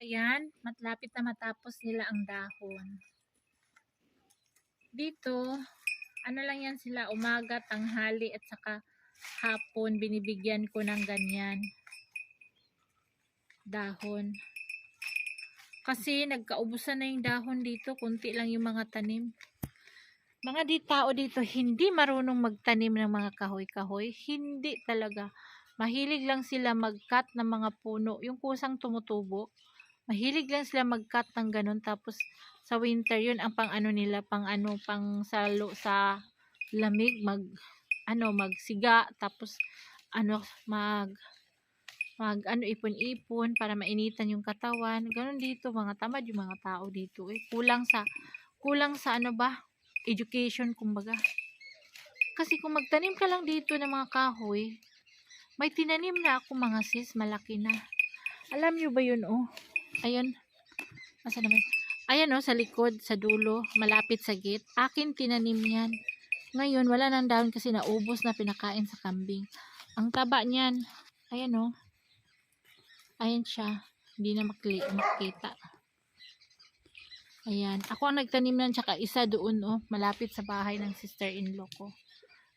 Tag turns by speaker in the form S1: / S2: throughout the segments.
S1: Ayan, malapit na matapos nila ang dahon. Dito, ano lang yan sila, umaga, tanghali, at saka hapon, binibigyan ko ng ganyan dahon. Kasi nagkaubusan na yung dahon dito, kunti lang yung mga tanim. Mga tao dito, hindi marunong magtanim ng mga kahoy-kahoy. Hindi talaga. Mahilig lang sila mag-cut ng mga puno. Yung kusang tumutubo, mahilig lang sila mag-cut ng ganun. Tapos, sa winter, yun ang pang ano nila, pang salo sa lamig, magsiga. Tapos, ipon-ipon para mainitan yung katawan. Ganun dito, mga tamad yung mga tao dito. Kulang sa education, kumbaga. Kasi kung magtanim ka lang dito ng mga kahoy, may tinanim na ako mga sis, malaki na. Alam nyo ba yun, oh? Ayun. Asa naman? Ayan, oh, sa likod, sa dulo, malapit sa gate. Akin tinanim yan. Ngayon, wala nang dahon kasi naubos na, pinakain sa kambing. Ang taba niyan. Ayan, oh. Ayan siya. Hindi na makita. Ayan. Ako ang nagtanim nan, tsaka isa doon, oh, malapit sa bahay ng sister-in-law ko.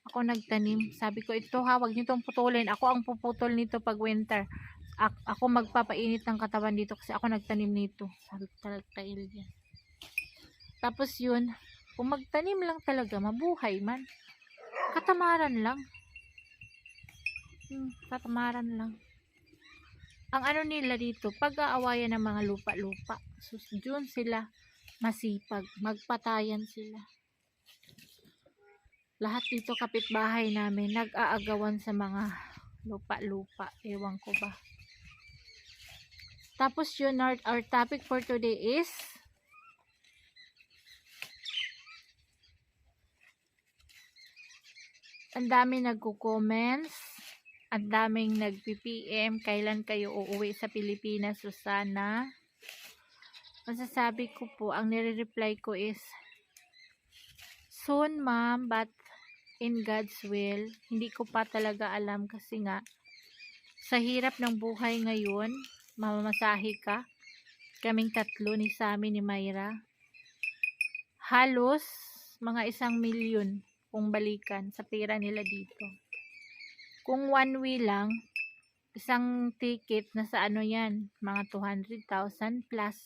S1: Ako nagtanim. Sabi ko, ito ha, wag nyo itong putulin. Ako ang puputol nito pag winter. Ako magpapainit ng katawan dito kasi ako nagtanim nito. Sabi ko talaga yan. Tapos yun, kung magtanim lang talaga, mabuhay man. Katamaran lang. Katamaran lang. Ang ano nila dito, pag-aawayan ng mga lupa-lupa. So, dun sila masipag. Magpatayan sila. Lahat dito kapitbahay namin, nag-aagawan sa mga lupa-lupa. Ewan ko ba. Tapos yun, our topic for today is ang daming nagko-comments, ang daming nag-PPM, kailan kayo uuwi sa Pilipinas, Susana? Masasabi ko po, ang nire-reply ko is, soon ma'am, but in God's will. Hindi ko pa talaga alam kasi nga, sa hirap ng buhay ngayon, mamamasahe ka, kaming tatlo ni Sammy ni Mayra, halos mga 1,000,000 kung balikan sa pera nila dito. Kung one way lang, isang ticket na sa ano yan, mga 200,000 plus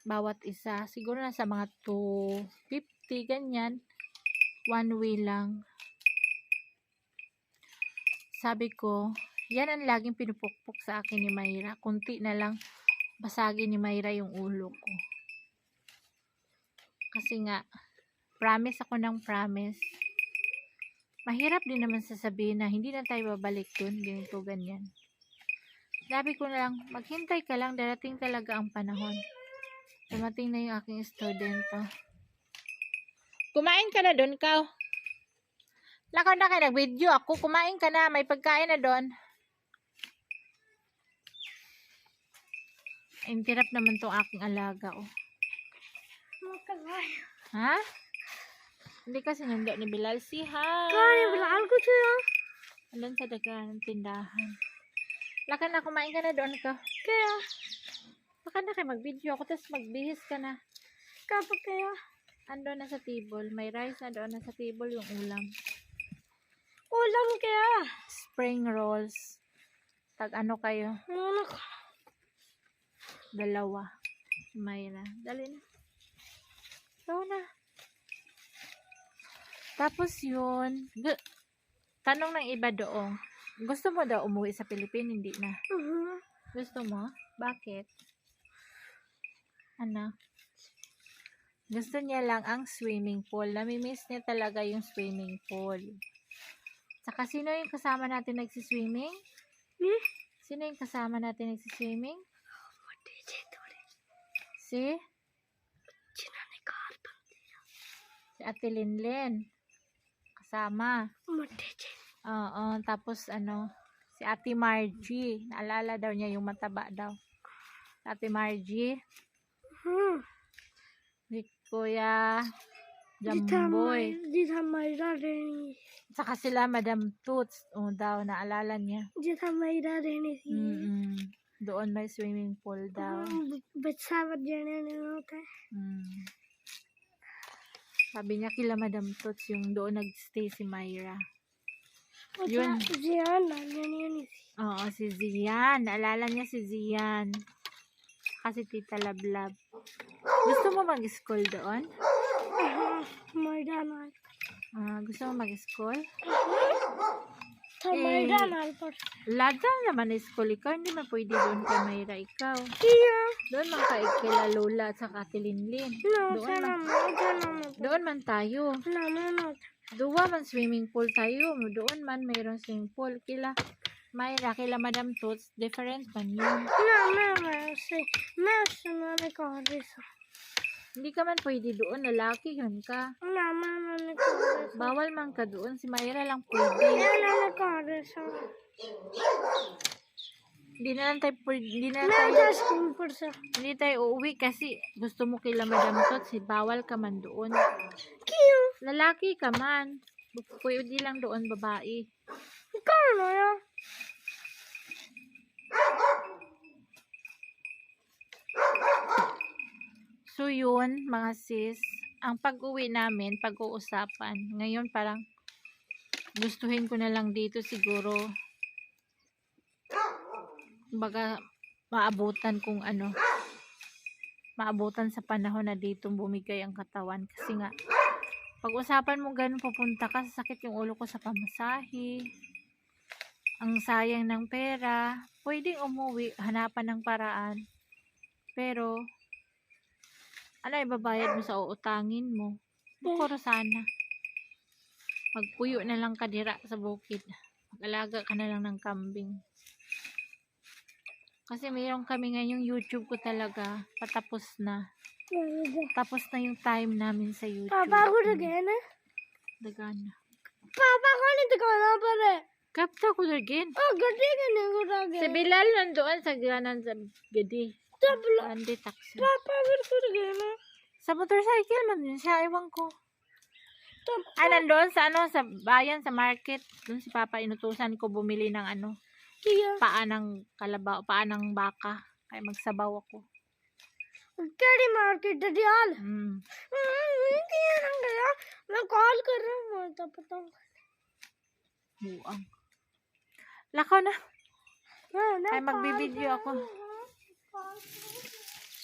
S1: bawat isa. Siguro nasa mga 250 ganyan, one way lang. Sabi ko, yan ang laging pinupukpok sa akin ni Mayra. Kunti na lang basagin ni Mayra yung ulo ko. Kasi nga, promise ako ng promise. Mahirap din naman sasabihin na hindi na tayo babalik dun, ganito, ganyan. Sabi ko na lang, maghintay ka lang, darating talaga ang panahon. Dumating na yung aking studento. Kumain ka na dun, Kao? Lakaw na kayo, nag-video ako. Kumain ka na, may pagkain na dun. Intirap naman tong aking alaga, oh. Ha? Hindi kasi sinundo ni Bilal. Si hi!
S2: Kaya Bilal ko siya.
S1: Alam sa dagan ng tindahan. Laka na, kumain ka na doon ka.
S2: Kaya.
S1: Laka na kayo, mag-video ako, tapos magbihis ka na.
S2: Kapag kaya.
S1: Ando na sa table. May rice na doon na sa table yung ulam.
S2: Ulam kaya.
S1: Spring rolls. Tag ano kayo?
S2: Anak.
S1: 2. Mayra. Dali na. So na. Tapos yun. Tanong ng iba doon. Gusto mo daw umuwi sa Pilipinas? Hindi na. Gusto mo? Bakit? Ano? Gusto niya lang ang swimming pool. Namimiss niya talaga yung swimming pool. Saka sino yung kasama natin nagsiswimming? Sino yung kasama natin nagsiswimming? Si Ate Linlen. Kasama. Oo. Tapos si Ate Margie. Naalala daw niya yung mataba daw. Ate Margie. Si Kuya Jamboy.
S2: Dita Mayra rin.
S1: Saka sila Madam Toots. Daw, naalala niya.
S2: Dita Mayra rin.
S1: Doon may swimming pool daw.
S2: बच्चा बच जाने नहीं होता है
S1: Hmm. Sabi niya kila Madam Tots yung doon nagstay si Myra. Yun.
S2: जियान ना जाने नहीं
S1: Oo, si Zian. Naalala niya si Zian. Kasi Tita Lablab. Gusto mo mag-school doon?
S2: मैदान
S1: Gusto mo mag-school?
S2: तो
S1: Eh,
S2: मैदान पर
S1: Lada naman school ikaw. Hindi man pwede doon kay Myra ikaw.
S2: किया
S1: Doon man kay kila Lola at saka Tilinlin.
S2: no
S1: Doon
S2: sana
S1: man, doon man tayo.
S2: no
S1: Duwa man swimming pool tayo. Doon man mayroong swimming pool. Kila Myra, kila Madam Tots, different man yun.
S2: मैं मैंने कहा रहा
S1: Hindi ka man pwede doon. Lalaki yun ka.
S2: ना मैंने कहा रहा
S1: Bawal man ka doon. Si Myra lang pwede.
S2: मैंने कहा रहा
S1: Hindi na lang tayo, hindi na
S2: मैं
S1: tayo,
S2: था स्कूल पर से
S1: hindi tayo uuwi kasi gusto mo kila Madam Tots. Bawal ka man doon.
S2: क्यों
S1: Lalaki ka man. Pwede lang doon babae.
S2: कौन आया
S1: So yun, mga sis, ang pag-uwi namin, pag-uusapan, ngayon parang gustuhin ko na lang dito siguro, baga maabutan kung ano, maabutan sa panahon na dito bumigay ang katawan. Kasi nga, pag-usapan mo ganun pupunta ka, sakit yung ulo ko sa pamasahe, ang sayang ng pera, pwedeng umuwi, hanapan ng paraan, pero, ano ibabayad mo sa uutangin mo? Bukoro sana. Magpuyo na lang ka dira sa bukid. Mag-alaga ka na lang ng kambing. Kasi mayroon kami ngayong YouTube ko talaga. Patapos na. Tapos na yung time namin sa YouTube.
S2: पापा को तो गए ना
S1: Dagana.
S2: पापा को नहीं दिखाना पर है
S1: Kapta ko again.
S2: गड्ढे के नहीं को
S1: Si Bilal nandoon sa ganan sa gadi.
S2: तब
S1: Andi taxi.
S2: पापा फिर खुद गए ना
S1: Sa motorcycle man yun siya. Ewan ko.
S2: तब
S1: Ay, nandoon sa ano, sa bayan, sa market. Doon si Papa inutusan ko bumili ng ano,
S2: किया
S1: paa ng kalabaw, paa ng baka. Kaya magsabaw ako.
S2: केड़ी मार्केट डडियाल किया ना गया मैं कॉल कर रहा हूँ तो पता
S1: Buang. Lakaw na.
S2: ना
S1: Ay, magbibideo ako.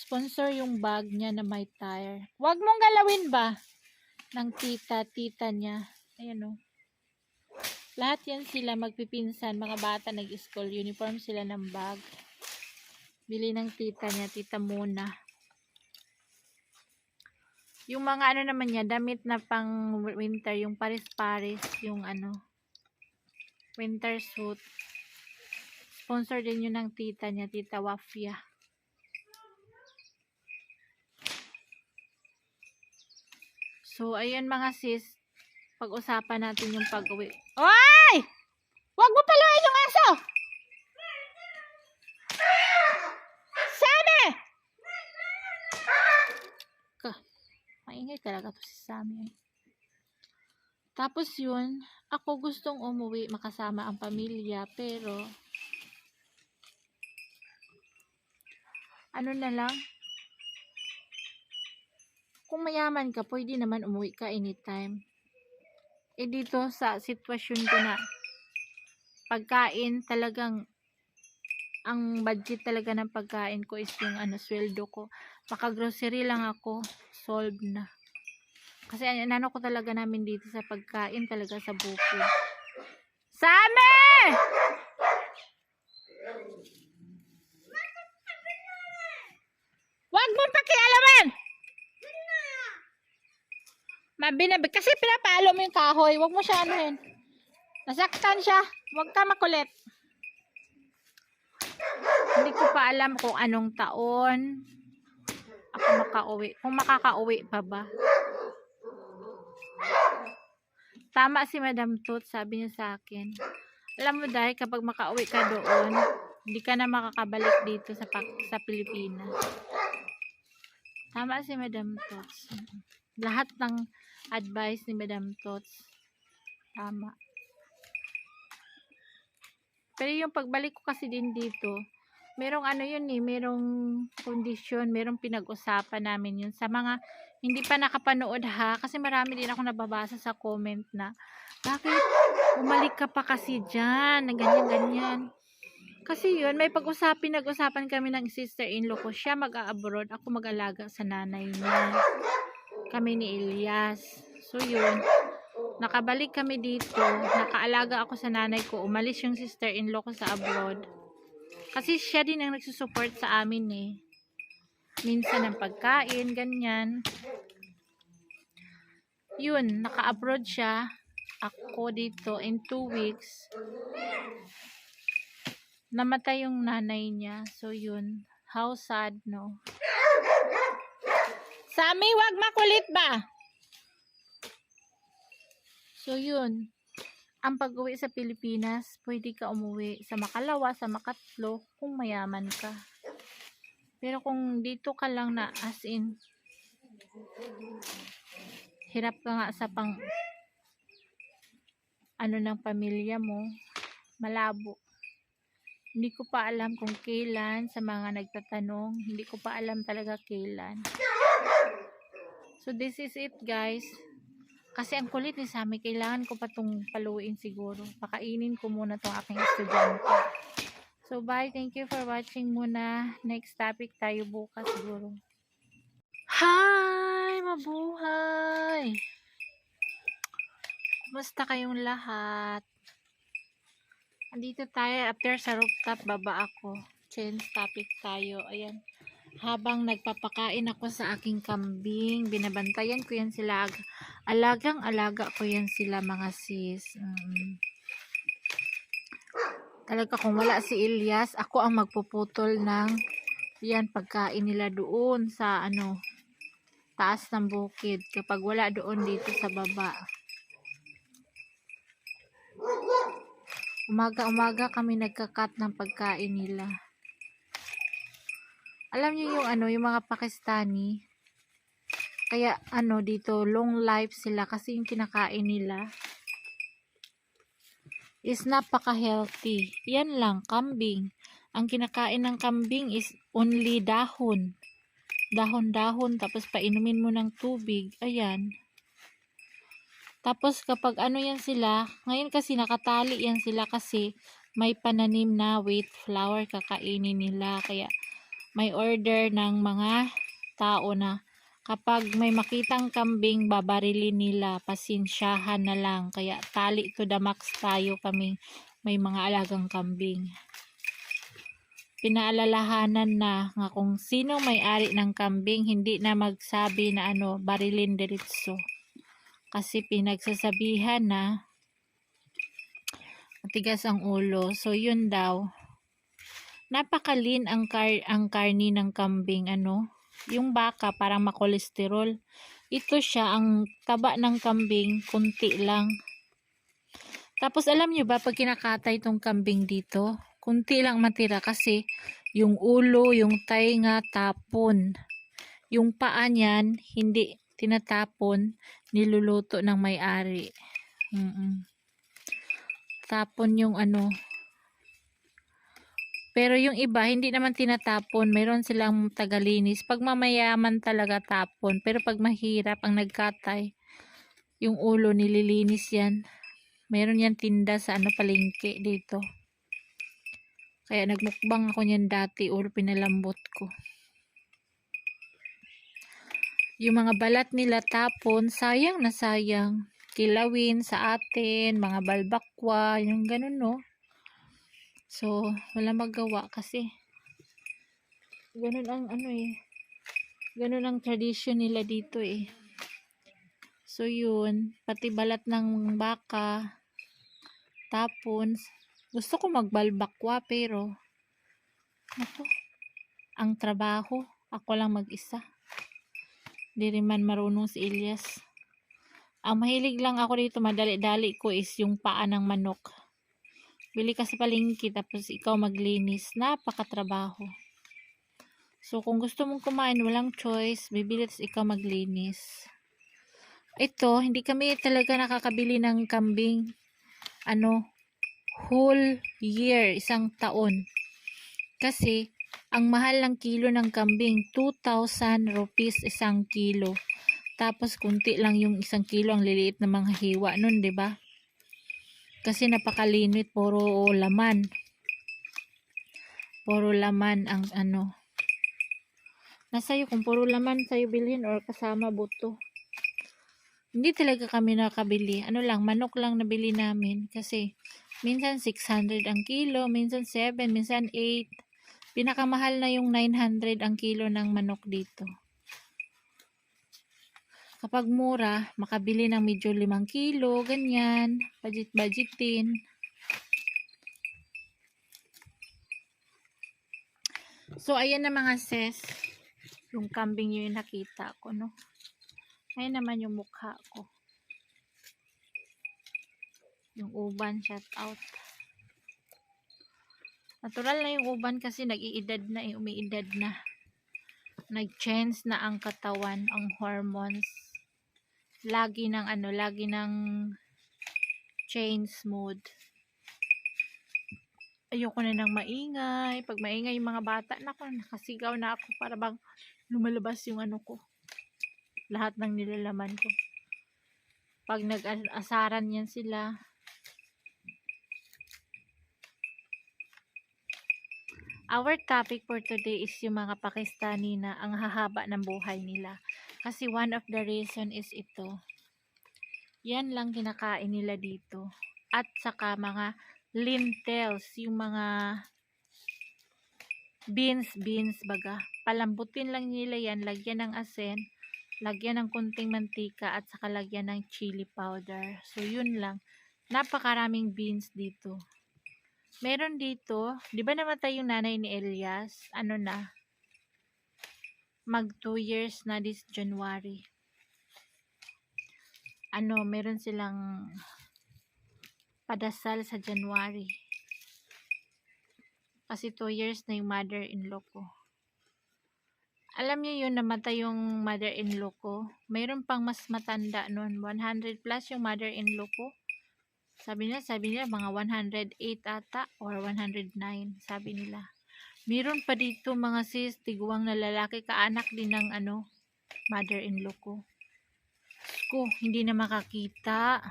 S1: Sponsor yung bag niya na may tire. Huwag mong galawin ba? Ng tita niya. Ayan o. Lahat yan sila magpipinsan. Mga bata nag-school. Uniform sila ng bag. Bili ng tita niya. Tita Muna. Yung mga ano naman niya. Damit na pang winter. Yung paris-paris. Yung ano. Winter suit. Sponsor din yun ng tita niya. Tita Wafia. So, ayun mga sis, pag-usapan natin yung pag-uwi. Oy! Huwag mo paluin yung aso! Sammy! Maingay talaga to si Sammy. Tapos yun, ako gustong umuwi, makasama ang pamilya, pero ano na lang, kung mayaman ka, pwede naman umuwi ka anytime. Eh dito sa sitwasyon ko na pagkain talagang ang budget talaga ng pagkain ko is yung ano, sweldo ko. Maka-grocery lang ako, solve na. Kasi ano ko talaga namin dito sa pagkain talaga sa bukid. Same! Wag mo pakialaman! Mabinabig. Kasi pinapalo mo yung kahoy. Huwag mo siya anuhin. Nasaktan siya. Huwag ka makulit. Hindi ko pa alam kung anong taon ako makauwi. Kung makakauwi pa ba. Tama si Madam Tot. Sabi niya sa akin. Alam mo dahil kapag makauwi ka doon, hindi ka na makakabalik dito sa Pilipinas. Tama si Madam Tot. Lahat ng advice ni Madam Tots tama. Pero yung pagbalik ko kasi din dito, merong ano yun eh, merong kondisyon, merong pinag-usapan namin yun. Sa mga hindi pa nakapanood ha, kasi marami din ako nababasa sa comment na, bakit bumalik ka pa kasi dyan, na ganyan-ganyan. Kasi yun, may nag-usapan kami ng sister-in-law ko, siya mag-a-abroad, ako mag-alaga sa nanay niya. Kami ni Elias. So yun, nakabalik kami dito, nakaalaga ako sa nanay ko, umalis yung sister-in-law ko sa abroad. Kasi siya din ang nagsusupport sa amin eh. Minsan ng pagkain, ganyan. Yun, naka-abroad siya. Ako dito in 2 weeks. Namatay yung nanay niya. So yun, how sad no. Sami, wag makulit ba? So yun, ang pag-uwi sa Pilipinas, pwede ka umuwi sa makalawa, sa makatlo, kung mayaman ka. Pero kung dito ka lang na as in, hirap ka nga sa ano ng pamilya mo, malabo. Hindi ko pa alam kung kailan, sa mga nagtatanong, hindi ko pa alam talaga kailan. So this is it guys. Kasi ang kulit ni Sammy, kailangan ko pa itong paluin siguro. Pakainin ko muna itong aking estudyante. So bye, thank you for watching muna. Next topic tayo bukas siguro. Hi! Mabuhay! Kumusta kayong lahat? Andito tayo, after sa rooftop, baba ako. Change topic tayo. Ayan. Habang nagpapakain ako sa aking kambing, binabantayan ko yan sila. Alagang-alaga ko yan sila mga sis. Talaga kung wala si Elias, ako ang magpuputol ng yan pagkain nila doon sa ano, taas ng bukid. Kapag wala doon dito sa baba. Umaga-umaga kami nagkakat ng pagkain nila. Alam niyo yung ano, yung mga Pakistani, kaya ano dito, long life sila kasi yung kinakain nila is napaka-healthy. Yan lang, kambing. Ang kinakain ng kambing is only dahon. Dahon-dahon, tapos painumin mo ng tubig. Ayan. Tapos kapag ano yan sila, ngayon kasi nakatali yan sila kasi may pananim na wheat flour kakainin nila. Kaya may order ng mga tao na kapag may makitang kambing, babarilin nila, pasensyahan na lang. Kaya tali to the max tayo kami, may mga alagang kambing. Pinaalalahanan na nga kung sino may-ari ng kambing, hindi na magsabi na ano, barilin diretso. Kasi pinagsasabihan na matigas ang ulo. So yun daw. Napakalin ang karni ng kambing, ano, yung baka parang makolesterol. Ito siya, ang taba ng kambing, kunti lang. Tapos alam nyo ba, pag kinakatay itong kambing dito, kunti lang matira kasi yung ulo, yung tainga, tapon. Yung paa niyan, hindi tinatapon, niluluto ng may-ari. Tapon yung ano, pero yung iba, hindi naman tinatapon. Mayroon silang tagalinis. Pag mamayaman talaga tapon. Pero pag mahirap ang nagkatay, yung ulo nililinis yan. Mayroon yan tinda sa ano palengke dito. Kaya nagmukbang ako niyan dati. Ulo pinalambot ko. Yung mga balat nila tapon, sayang na sayang. Kilawin sa atin, mga balbakwa, yung ganun no. So, wala magawa kasi ganun ang ano eh. Ganun ang tradition nila dito eh. So yun, pati balat ng baka, tapon. Gusto ko magbalbakwa pero ako, ang trabaho, ako lang mag-isa. Di rin man marunong si Elias. Ang mahilig lang ako dito, madali-dali ko is yung paa ng manok. Bili ka sa palengke tapos ikaw maglinis. Napakatrabaho. So kung gusto mong kumain, walang choice. Bibili tapos ikaw maglinis. Ito, hindi kami talaga nakakabili ng kambing. Ano, whole year, isang taon. Kasi, ang mahal ng kilo ng kambing, 2,000 rupees isang kilo. Tapos, kunti lang yung isang kilo, ang liliit na mga hiwa nun, 'di ba? Kasi napakalinit, puro laman. Puro laman ang ano. Nasa iyo kung puro laman sa'yo bilhin or kasama buto. Hindi talaga kami nakabili. Ano lang, manok lang nabili namin. Kasi, minsan 600 ang kilo, minsan 7, minsan 8. Pinakamahal na yung 900 ang kilo ng manok dito. Kapag mura, makabili ng medyo 5 kilo, ganyan. Budget-budgetin. So, ayan na mga sis. Yung kambing yun yung nakita ko, no? Ayan naman yung mukha ko. Yung uban, shout out. Natural na yung uban kasi nag-iedad na, umiidad na. Nag-change na ang katawan, ang hormones. Lagi ng change mode. Ayoko na ng maingay. Pag maingay yung mga bata, naku, nakasigaw na ako para bang lumalabas yung ano ko. Lahat ng nilalaman ko. Pag nag-asaran yan sila. Our topic for today is yung mga Pakistani na ang hahaba ng buhay nila. Kasi one of the reason is ito. Yan lang kinakain nila dito. At saka mga lentils, yung mga beans baga. Palambutin lang nila yan, lagyan ng asin, lagyan ng kunting mantika, at saka lagyan ng chili powder. So, yun lang. Napakaraming beans dito. Meron dito, di ba namatay yung nanay ni Elias? Ano na? Mag 2 years na this January. Meron silang padasal sa January. Kasi 2 years na yung mother-in-law ko. Alam niyo yun, namatay yung mother-in-law ko. Mayroon pang mas matanda nun. 100 plus yung mother-in-law ko. Sabi nila mga 108 ata or 109, sabi nila. Meron pa dito mga sis, tiguang na lalaki, kaanak din ng mother-in-law ko. Hindi na makakita.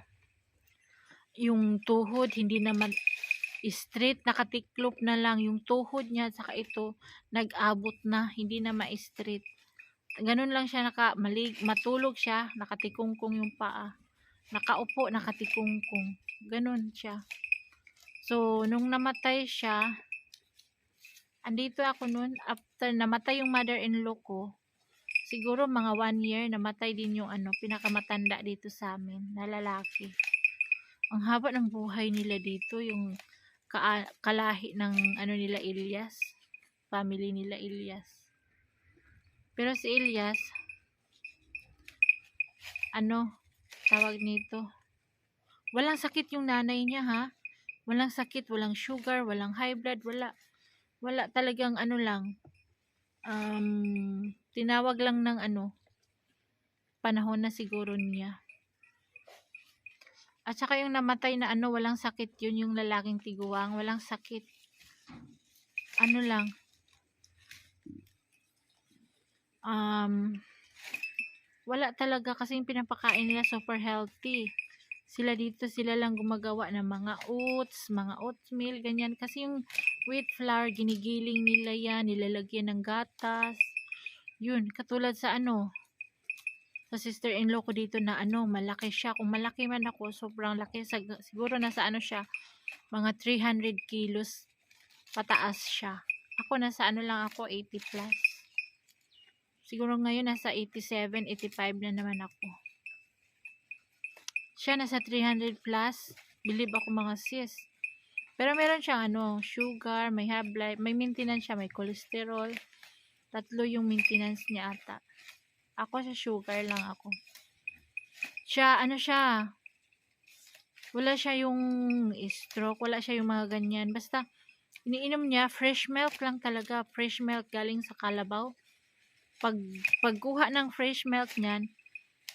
S1: Yung tuhod, hindi naman straight, nakatiklop na lang yung tuhod niya, saka ito, nag-abot na, hindi na ma-straight. Ganun lang siya, matulog siya, nakatikungkong yung paa. Nakaupo, nakatikungkong. Ganun siya. So, nung namatay siya, andito ako nun, after namatay yung mother-in-law ko, siguro mga 1 year, namatay din yung pinakamatanda dito sa amin, na lalaki. Ang haba ng buhay nila dito, yung kalahi ng nila Elias, family nila Elias. Pero si Elias, tawag nito, walang sakit yung nanay niya, ha? Walang sakit, walang sugar, walang high blood, wala talagang lang, tinawag lang ng panahon na siguro niya. At saka yung namatay na walang sakit yun, yung lalaking tiguang, walang sakit. Wala talaga kasi yung pinapakain nila super healthy. Sila dito, sila lang gumagawa ng mga oatmeal, ganyan. Kasi yung wheat flour, ginigiling nila yan, nilalagyan ng gatas. Yun, katulad sa sa sister-in-law ko dito na malaki siya. Kung malaki man ako, sobrang laki. Siguro nasa siya, mga 300 kilos pataas siya. Ako nasa lang ako, 80 plus. Siguro ngayon nasa 87, 85 na naman ako. Siya nasa 300 plus. Believe ako mga sis. Pero meron siyang sugar, may high blood, may maintenance siya, may cholesterol. 3 yung maintenance niya ata. Ako sa sugar lang ako. Siya, wala siya yung stroke, wala siya yung mga ganyan. Basta, iniinom niya, fresh milk lang talaga. Fresh milk galing sa kalabaw. Pagkuha ng fresh milk niyan,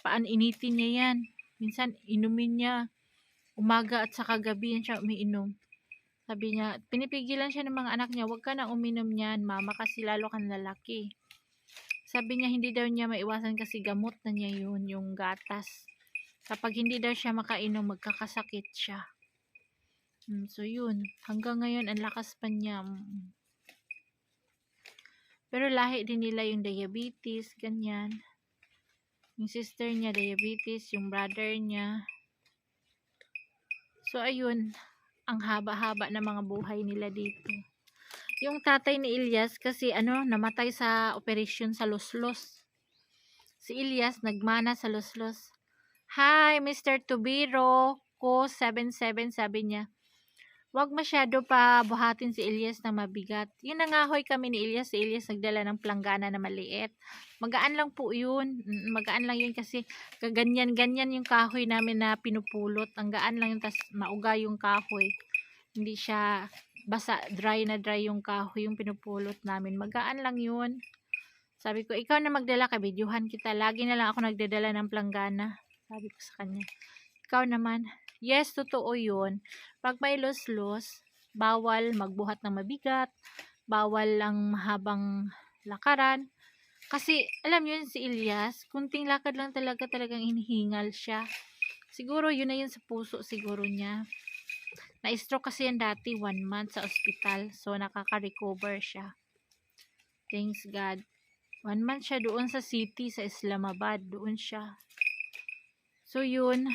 S1: initin niya yan. Minsan, inumin niya. Umaga at saka gabi yan siya umiinom. Sabi niya, pinipigilan siya ng mga anak niya, huwag ka na uminom niyan, mama, kasi lalo kang lalaki. Sabi niya, hindi daw niya maiwasan kasi gamot na niya yun, yung gatas. Kapag hindi daw siya makainom, magkakasakit siya. So yun, hanggang ngayon, ang lakas pa niya. Pero lahi din nila yung diabetes, ganyan. Yung sister niya, diabetes, yung brother niya. So ayun, ang haba-haba na mga buhay nila dito. Yung tatay ni Ilyas kasi namatay sa operasyon sa Loslos. Si Ilyas nagmana sa Loslos. Hi, Mr. Tubiro ko 77, sabi niya. Wag masyado pa buhatin si Ilyas na mabigat. Yun nangahoy kami ni Ilyas. Si Ilyas nagdala ng planggana na maliit. Magaan lang po yun. Magaan lang yun kasi kaganyan-ganyan yung kahoy namin na pinupulot. Ang gaan lang yun, tas mauga yung kahoy. Hindi siya basa, dry na dry yung kahoy yung pinupulot namin. Magaan lang yun. Sabi ko, ikaw na magdala, kabidyohan kita. Lagi na lang ako nagdadala ng planggana. Sabi ko sa kanya. Ikaw naman. Yes, totoo yun. Pag may los-los, bawal magbuhat ng mabigat, bawal lang mahabang lakaran. Kasi, alam yun si Ilyas, kunting lakad lang talagang hinihingal siya. Siguro, yun na yun sa puso siguro niya. Na-stroke kasi yan dati, 1 month sa ospital. So, nakaka-recover siya. Thanks God. 1 month siya doon sa city, sa Islamabad. Doon siya. So, yun.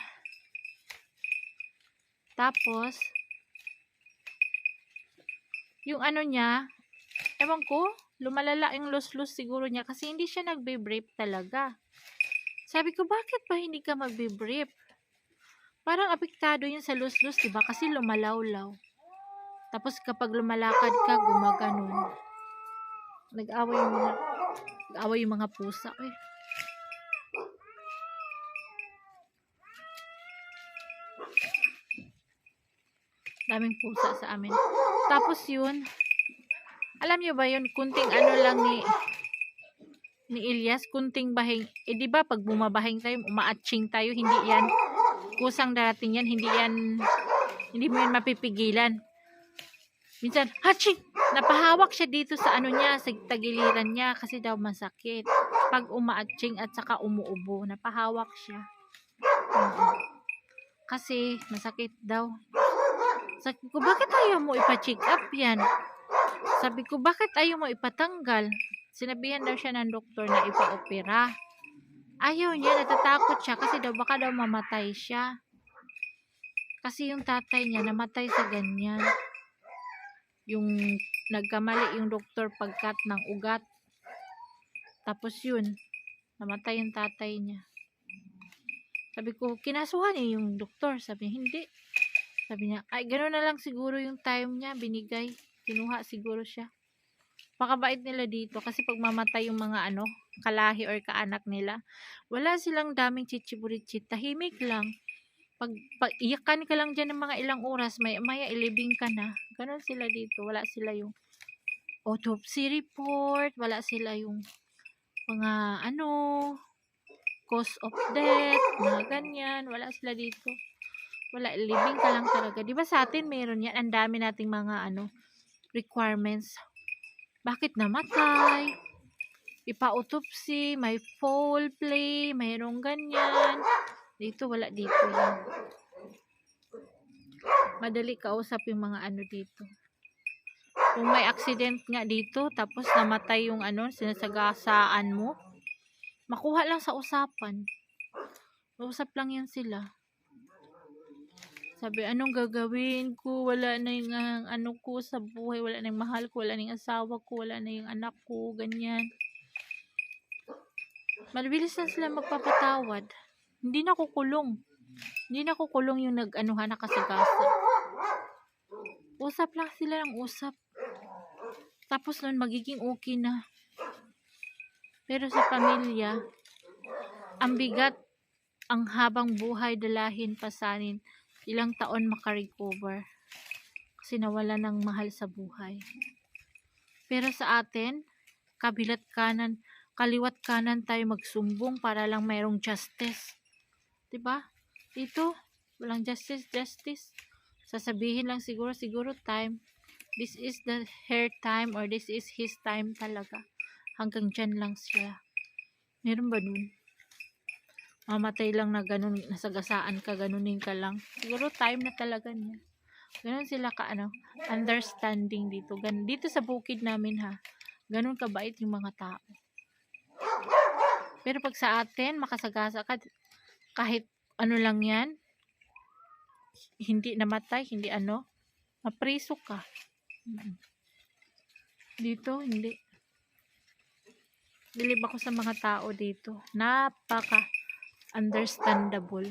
S1: Tapos, yung niya, ewan ko, lumalala yung los-los siguro niya kasi hindi siya nagbe-brief talaga. Sabi ko, bakit ba hindi ka magbe-brief? Parang apektado yun sa los-los, diba? Kasi lumalawlaw. Tapos kapag lumalakad ka, gumaganon. Nag-away yung mga pusa. Daming pusa sa amin. Tapos yun, alam nyo ba yun, kunting lang ni Ilyas, kunting bahing, di ba pag bumabahing tayo, umaatching tayo, hindi yan, kusang darating yan, hindi mo yan mapipigilan. Minsan, hatching! Napahawak siya dito sa niya, sa tagiliran niya, kasi daw masakit. Pag umaatching at saka umuubo, napahawak siya. Kasi, masakit daw. Sabi ko, bakit ayaw mo ipa-check up yan? Sabi ko, bakit ayaw mo ipatanggal? Sinabihan daw siya ng doktor na ipa-opera. Ayaw niya, natatakot siya kasi daw baka daw mamatay siya. Kasi yung tatay niya namatay sa ganyan. Yung nagkamali yung doktor pagkat ng ugat. Tapos yun, namatay yung tatay niya. Sabi ko, kinasuhan niya yung doktor. Sabi niya, hindi. Sabi niya, ay, gano'n na lang siguro yung time niya, binigay. Kinuha siguro siya. Pakabait nila dito kasi pag mamatay yung mga kalahi or kaanak nila, wala silang daming chichiburitsit. Tahimik lang. Pag iyakan ka lang dyan ng mga ilang oras, maya ilibing ka na. Gano'n sila dito. Wala sila yung autopsy report. Wala sila yung mga cause of death. Mga ganyan. Wala sila dito. Wala, living ka lang talaga. Di ba sa atin mayroon yan? Ang dami nating mga requirements. Bakit namatay? Ipa-autopsy, may foul play, mayroong ganyan. Dito, wala dito yan. Madali kausap yung mga dito. Kung may accident nga dito, tapos namatay yung sinasagasaan mo, makuha lang sa usapan. Usap lang yan sila. Sabi, anong gagawin ko? Wala na yung ko sa buhay. Wala na yung mahal ko. Wala na yung asawa ko. Wala na yung anak ko. Ganyan. Mabilis na sila magpapatawad. Hindi na kukulong. Hindi na kukulong yung nakasagasa. Usap lang sila ng usap. Tapos nun, magiging okay na. Pero sa pamilya, ang bigat, ang habang buhay, dalahin, pasanin, ilang taon makarecover kasi nawala ng mahal sa buhay. Pero sa atin, kaliwat kanan tayo magsumbong para lang mayroong justice. Diba? Dito, walang justice. Sasabihin lang siguro time. This is the her time or this is his time talaga. Hanggang dyan lang siya. Meron ba nun? Mamatay lang na ganun, nasagasaan ka, ganunin ka lang. Siguro time na talaga niya. Ganun sila ka, understanding dito. Dito sa bukid namin ha. Ganun kabait yung mga tao. Pero pag sa atin, makasagasa ka, kahit ano lang yan, hindi namatay, hindi mapriso ka. Dito, hindi. Bilib ako sa mga tao dito. Napaka understandable.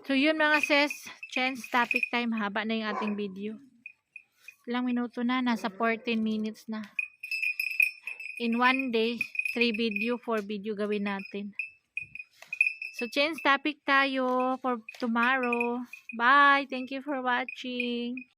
S1: So, yun mga sis. Chance topic time. Haba na yung ating video. Ilang minuto na. Nasa 14 minutes na. In one day, 3 video, 4 video gawin natin. So, change topic tayo for tomorrow. Bye! Thank you for watching.